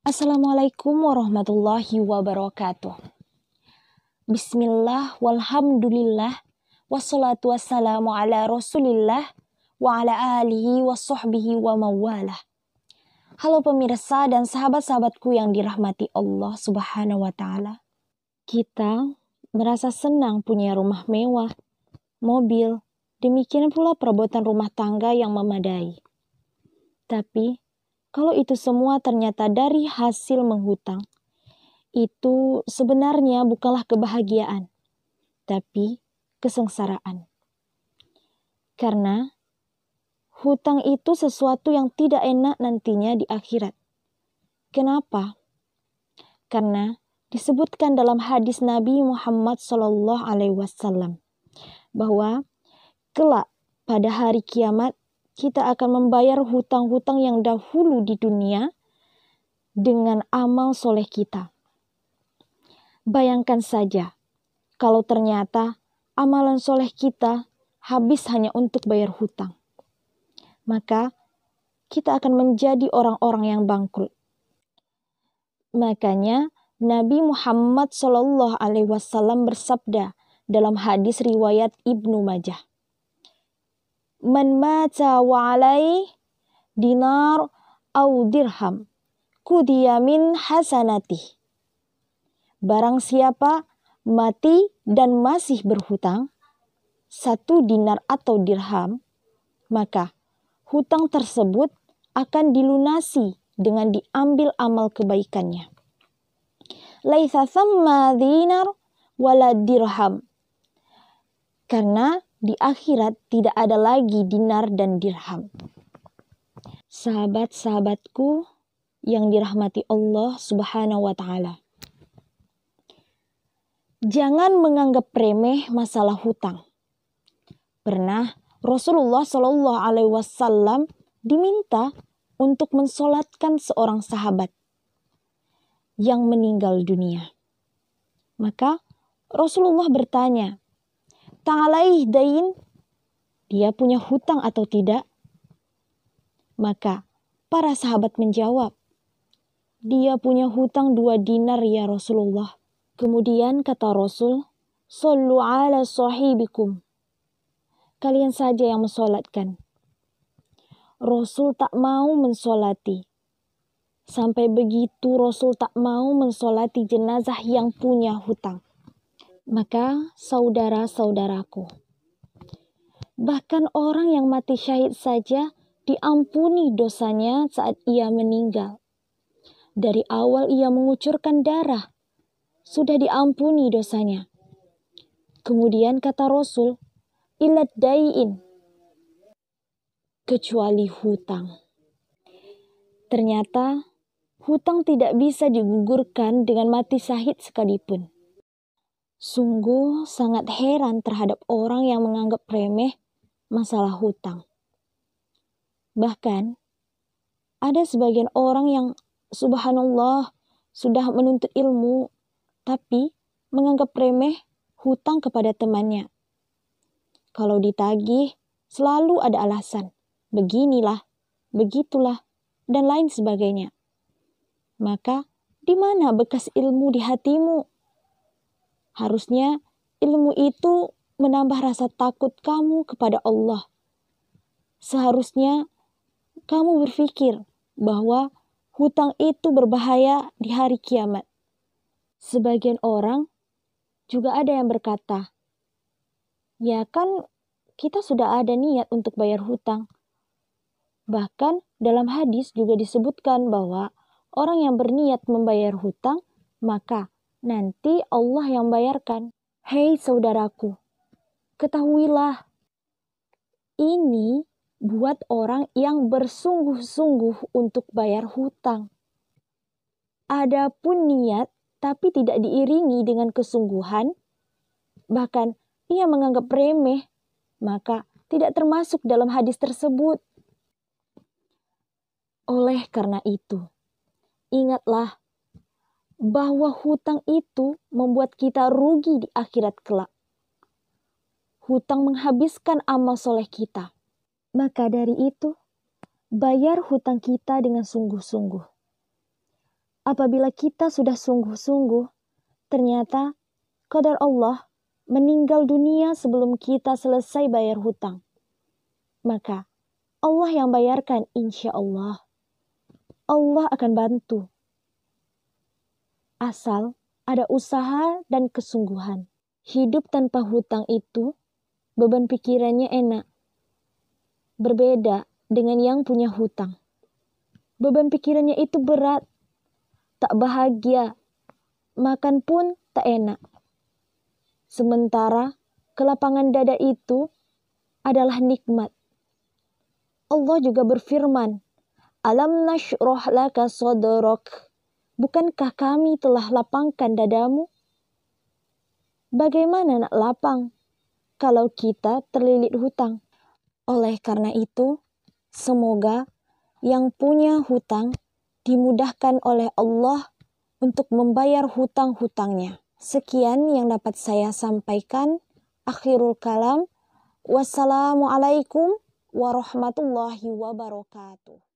Assalamualaikum warahmatullahi wabarakatuh. Bismillah, walhamdulillah, wassalatu wassalamu ala rasulillah, wa ala alihi wa sahbihi wa mawalah. Halo pemirsa dan sahabat-sahabatku yang dirahmati Allah subhanahu wa ta'ala. Kita merasa senang punya rumah mewah, mobil, demikian pula perabotan rumah tangga yang memadai. Tapi, kalau itu semua ternyata dari hasil menghutang, itu sebenarnya bukanlah kebahagiaan, tapi kesengsaraan. Karena hutang itu sesuatu yang tidak enak nantinya di akhirat. Kenapa? Karena disebutkan dalam hadis Nabi Muhammad SAW bahwa kelak pada hari kiamat kita akan membayar hutang-hutang yang dahulu di dunia dengan amal soleh kita. Bayangkan saja, kalau ternyata amalan soleh kita habis hanya untuk bayar hutang. Maka kita akan menjadi orang-orang yang bangkrut. Makanya Nabi Muhammad SAW bersabda dalam hadis riwayat Ibnu Majah. Man mata wa alai dinar au dirham kudiya min hasanatih. Barang siapa mati dan masih berhutang 1 dinar atau dirham, maka hutang tersebut akan dilunasi dengan diambil amal kebaikannya. Laitsa thamma dinar wala dirham. Karena di akhirat tidak ada lagi dinar dan dirham. Sahabat-sahabatku yang dirahmati Allah subhanahu wa ta'ala. Jangan menganggap remeh masalah hutang. Pernah Rasulullah SAW diminta untuk mensolatkan seorang sahabat yang meninggal dunia. Maka Rasulullah bertanya, "Ta'alaih dain?" Dia punya hutang atau tidak? Maka para sahabat menjawab, "Dia punya hutang 2 dinar ya Rasulullah." Kemudian kata Rasul, "Shollu ala sahibikum." Kalian saja yang mensolatkan. Rasul tak mau mensolati. Sampai begitu Rasul tak mau mensolati jenazah yang punya hutang. Maka saudara-saudaraku, bahkan orang yang mati syahid saja diampuni dosanya saat ia meninggal. Dari awal ia mengucurkan darah, sudah diampuni dosanya. Kemudian kata Rasul, ilad dayin, kecuali hutang. Ternyata hutang tidak bisa digugurkan dengan mati syahid sekalipun. Sungguh sangat heran terhadap orang yang menganggap remeh masalah hutang. Bahkan ada sebagian orang yang subhanallah sudah menuntut ilmu, tapi menganggap remeh hutang kepada temannya. Kalau ditagih, selalu ada alasan. Beginilah, begitulah, dan lain sebagainya. Maka, di mana bekas ilmu di hatimu? Harusnya ilmu itu menambah rasa takut kamu kepada Allah. Seharusnya kamu berpikir bahwa hutang itu berbahaya di hari kiamat. Sebagian orang juga ada yang berkata, ya kan kita sudah ada niat untuk bayar hutang. Bahkan dalam hadis juga disebutkan bahwa orang yang berniat membayar hutang, maka nanti Allah yang bayarkan. Hei saudaraku, ketahuilah, ini buat orang yang bersungguh-sungguh untuk bayar hutang. Adapun niat tapi tidak diiringi dengan kesungguhan, bahkan ia menganggap remeh, maka tidak termasuk dalam hadis tersebut. Oleh karena itu, ingatlah bahwa hutang itu membuat kita rugi di akhirat kelak. Hutang menghabiskan amal soleh kita. Maka dari itu, bayar hutang kita dengan sungguh-sungguh. apabila kita sudah sungguh-sungguh, ternyata qadar Allah meninggal dunia sebelum kita selesai bayar hutang. Maka Allah yang bayarkan, insya Allah. Allah akan bantu. Asal ada usaha dan kesungguhan. Hidup tanpa hutang itu, beban pikirannya enak. Berbeda dengan yang punya hutang. Beban pikirannya itu berat. Tak bahagia. Makan pun tak enak. Sementara kelapangan dada itu adalah nikmat. Allah juga berfirman, Alam nashrah laka sadrak. Bukankah kami telah lapangkan dadamu? Bagaimana nak lapang kalau kita terlilit hutang? Oleh karena itu, semoga yang punya hutang dimudahkan oleh Allah untuk membayar hutang-hutangnya. Sekian yang dapat saya sampaikan. Akhirul kalam. Wassalamualaikum warahmatullahi wabarakatuh.